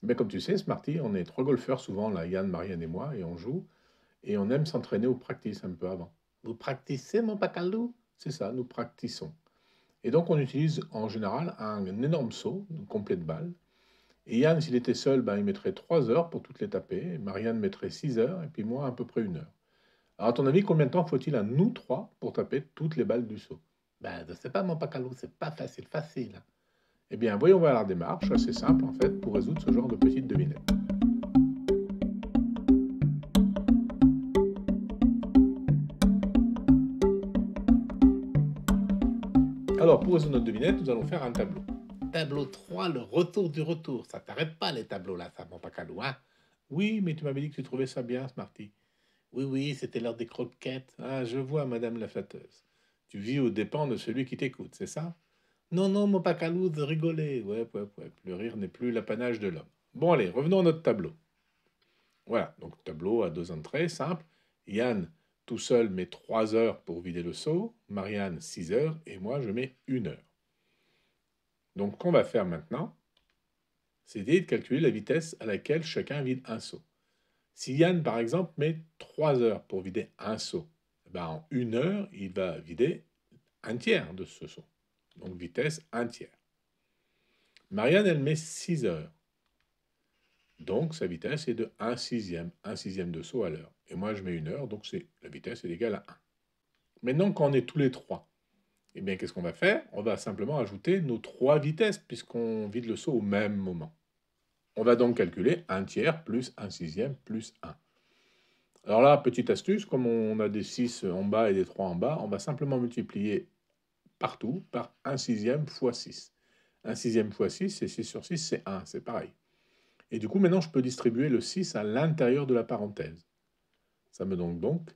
Mais comme tu sais, Smarty, on est trois golfeurs souvent, là, Yann, Marianne et moi, et on joue. Et on aime s'entraîner au practice un peu avant. Vous practicez, mon pacalou? C'est ça, nous practiçons. Et donc, on utilise en général un énorme seau, complet de balles. Et Yann, s'il était seul, ben, il mettrait 3 heures pour toutes les taper. Marianne mettrait 6 heures, et puis moi, à peu près 1 heure. Alors, à ton avis, combien de temps faut-il à nous trois pour taper toutes les balles du seau? Ben, je sais pas, mon pacalou, c'est pas facile, facile. Eh bien, voyons voir la démarche, assez simple en fait, pour résoudre ce genre de petite devinette. Alors, pour résoudre notre devinette, nous allons faire un tableau. Tableau 3, le retour du retour. Ça t'arrête pas les tableaux là, ça, mon pacalou, hein? Oui, mais tu m'avais dit que tu trouvais ça bien, Smarty. Oui, oui, c'était l'heure des croquettes. Ah, je vois, madame la flatteuse. Tu vis aux dépens de celui qui t'écoute, c'est ça? Non, non, mon pacalou, de rigoler. Ouais, ouais, ouais. Le rire n'est plus l'apanage de l'homme. Bon, allez, revenons à notre tableau. Voilà, donc tableau à deux entrées, simple. Yann, tout seul, met 3 heures pour vider le seau. Marianne, 6 heures. Et moi, je mets 1 heure. Donc, ce qu'on va faire maintenant, c'est essayer de calculer la vitesse à laquelle chacun vide un seau. Si Yann, par exemple, met 3 heures pour vider un seau, eh ben, en 1 heure, il va vider un tiers de ce seau. Donc, vitesse un tiers. Marianne, elle met 6 heures. Donc, sa vitesse est de un sixième de saut à l'heure. Et moi, je mets 1 heure, donc la vitesse est égale à 1. Maintenant, quand on est tous les trois, eh bien, qu'est-ce qu'on va faire? On va simplement ajouter nos trois vitesses, puisqu'on vide le seau au même moment. On va donc calculer un tiers plus un sixième plus 1. Alors là, petite astuce, comme on a des 6 en bas et des 3 en bas, on va simplement multiplier partout par un sixième fois 6. Un sixième fois 6, c'est 6 sur 6, c'est 1, c'est pareil. Et du coup, maintenant, je peux distribuer le 6 à l'intérieur de la parenthèse. Ça me donne donc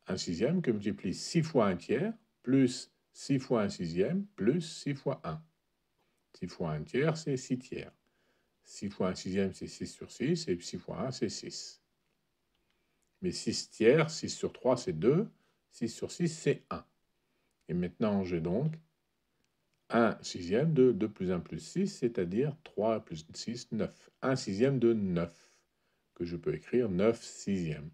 un sixième que multiplie 6 fois un tiers, plus 6 fois un sixième, plus 6 fois 1. 6 fois un tiers, c'est 6 tiers. 6 fois un sixième, c'est 6 sur 6, et 6 fois 1, c'est 6. Mais 6 tiers, 6 sur 3, c'est 2. 6 sur 6, c'est 1. Et maintenant, j'ai donc un sixième de 2 plus 1 plus 6, c'est-à-dire 3 plus 6, 9. Un sixième de 9, que je peux écrire 9 sixièmes.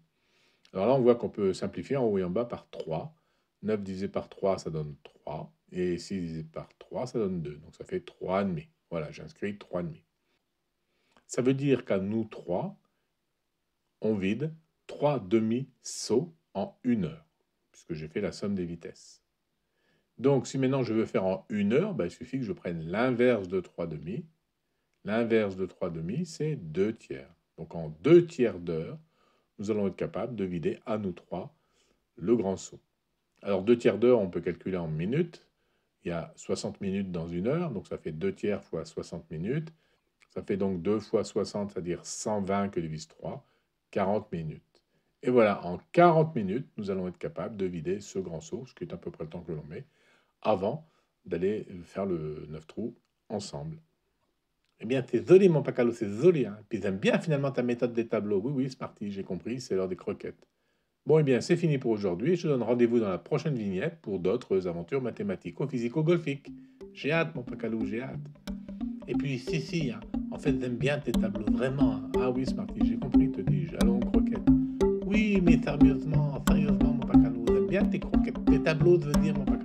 Alors là, on voit qu'on peut simplifier en haut et en bas par 3. 9 divisé par 3, ça donne 3. Et 6 divisé par 3, ça donne 2. Donc ça fait 3,5. Voilà, j'inscris 3,5. Ça veut dire qu'à nous 3, on vide 3 demi-sauts en 1 heure, puisque j'ai fait la somme des vitesses. Donc si maintenant je veux faire en 1 heure, il suffit que je prenne l'inverse de 3 demi. L'inverse de 3 demi, c'est 2 tiers. Donc en 2 tiers d'heure, nous allons être capables de vider à nous 3 le grand saut. Alors 2 tiers d'heure, on peut calculer en minutes. Il y a 60 minutes dans 1 heure, donc ça fait 2 tiers fois 60 minutes. Ça fait donc 2 fois 60, c'est-à-dire 120 que divise 3, 40 minutes. Et voilà, en 40 minutes, nous allons être capables de vider ce grand seau, ce qui est à peu près le temps que l'on met, avant d'aller faire le 9 trous ensemble. Eh bien, t'es joli, mon pacalo, c'est joli. Hein. Puis j'aime bien finalement ta méthode des tableaux. Oui, oui, c'est parti, j'ai compris, c'est l'heure des croquettes. Bon, eh bien, c'est fini pour aujourd'hui. Je te donne rendez-vous dans la prochaine vignette pour d'autres aventures mathématico-physico-golfiques. J'ai hâte, mon pacalou, j'ai hâte. Et puis, si, hein, en fait, j'aime bien tes tableaux, vraiment. Hein. Ah oui, Smarty, j'ai compris, te dis-je. Allons, croquettes. Oui, mais sérieusement, mon pacalou, j'aime bien tes croquettes. Tes tableaux, je veux dire, mon pacalou.